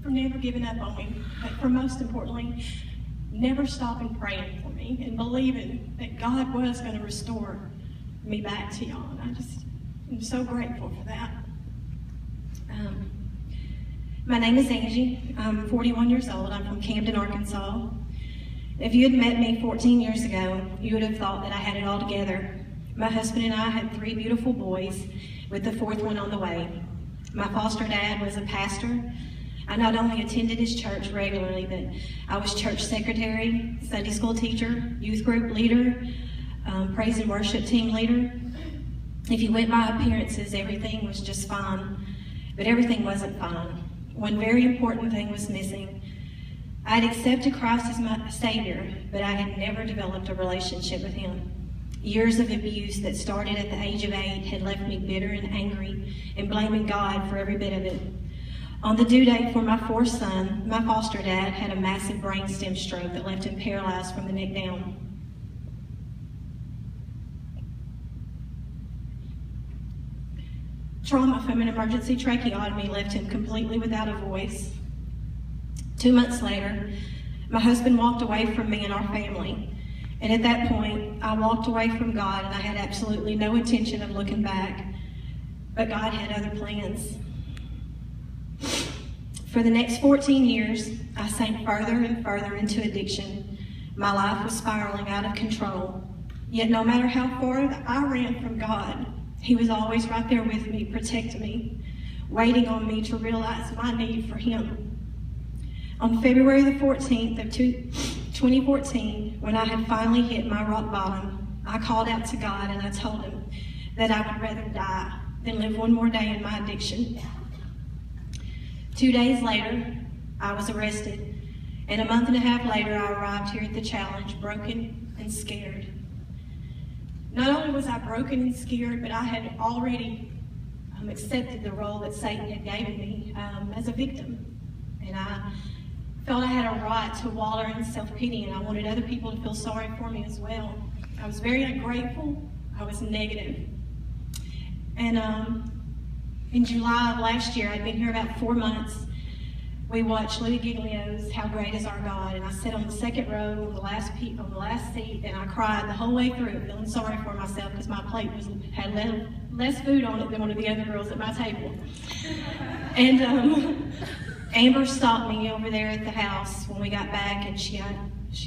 for never giving up on me, but for most importantly, never stopping praying for me and believing that God was going to restore me back to y'all. And I'm so grateful for that. My name is Angie. I'm 41 years old. I'm from Camden, Arkansas. If you had met me 14 years ago, you would have thought that I had it all together. My husband and I had 3 beautiful boys, with the 4th one on the way. My foster dad was a pastor. I not only attended his church regularly, but I was church secretary, Sunday school teacher, youth group leader, praise and worship team leader. If you went by appearances, everything was just fine, but everything wasn't fine. One very important thing was missing. I had accepted Christ as my Savior, but I had never developed a relationship with Him. Years of abuse that started at the age of 8 had left me bitter and angry and blaming God for every bit of it. On the due date for my 4th son, my foster dad had a massive brainstem stroke that left him paralyzed from the neck down. Trauma from an emergency tracheotomy left him completely without a voice. 2 months later, my husband walked away from me and our family. And at that point, I walked away from God, and I had absolutely no intention of looking back. But God had other plans. For the next 14 years, I sank further and further into addiction. My life was spiraling out of control. Yet no matter how far I ran from God, He was always right there with me, protecting me, waiting on me to realize my need for Him. On February the 14th of 2014, when I had finally hit my rock bottom, I called out to God and I told Him that I would rather die than live one more day in my addiction. 2 days later, I was arrested, and a month and a half later, I arrived here at the challenge, broken and scared. Not only was I broken and scared, but I had already accepted the role that Satan had given me as a victim. And I felt I had a right to wallow in self-pity, and I wanted other people to feel sorry for me as well. I was very ungrateful. I was negative. And in July of last year, I'd been here about 4 months. We watched Louis Giglio's How Great Is Our God, and I sat on the second row on the last seat, and I cried the whole way through, feeling sorry for myself because my plate had less food on it than one of the other girls at my table. And Amber stopped me over there at the house when we got back, and she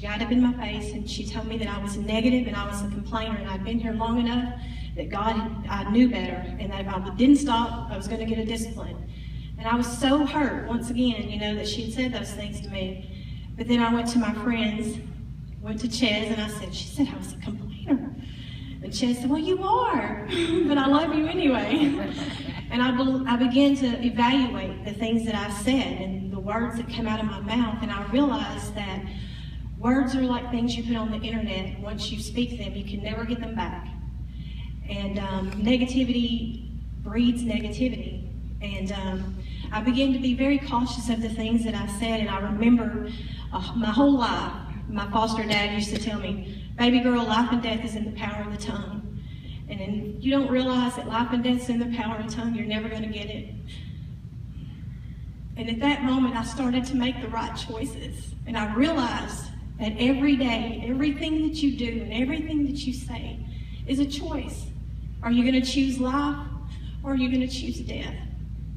got up in my face and she told me that I was negative and I was a complainer, and I'd been here long enough that I knew better, and that if I didn't stop, I was going to get a discipline. And I was so hurt, once again, that she had said those things to me. But then I went to my friends, went to Ches, and she said I was a complainer. And Ches said, well, you are, but I love you anyway. And I began to evaluate the things that I said and the words that came out of my mouth, and I realized that words are like things you put on the internet. Once you speak them, you can never get them back. And negativity breeds negativity. And I began to be very cautious of the things that I said, and I remember my whole life, my foster dad used to tell me, baby girl, life and death is in the power of the tongue. And then you don't realize that life and death is in the power of the tongue, you're never going to get it. And at that moment, I started to make the right choices. And I realized that every day, everything that you do and everything that you say is a choice. Are you going to choose life, or are you going to choose death?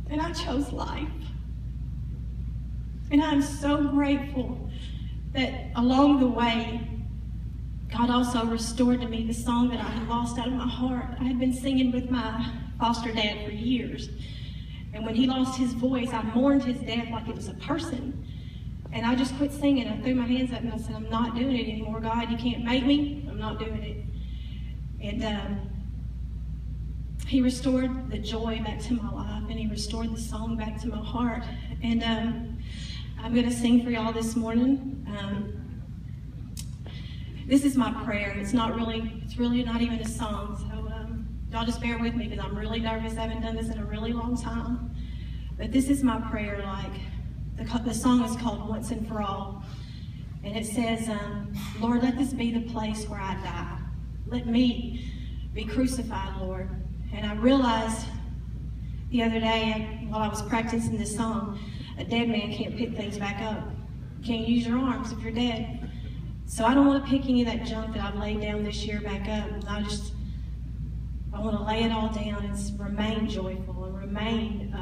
And I chose life. And I'm so grateful that along the way, God also restored to me the song that I had lost out of my heart. I had been singing with my foster dad for years. And when he lost his voice, I mourned his death like it was a person. And I just quit singing. I threw my hands up and I said, I'm not doing it anymore, God. You can't make me. I'm not doing it. And He restored the joy back to my life, and He restored the song back to my heart. And I'm going to sing for y'all this morning. This is my prayer. It's really not even a song. So y'all just bear with me because I'm really nervous. I haven't done this in a really long time. But this is my prayer. The song is called Once and For All. And it says, Lord, let this be the place where I die. Let me be crucified, Lord. And I realized the other day while I was practicing this song, A dead man can't pick things back up. You can't use your arms if you're dead. So I don't want to pick any of that junk that I've laid down this year back up. I want to lay it all down and remain joyful and remain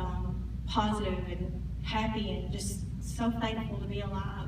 positive and happy and just so thankful to be alive.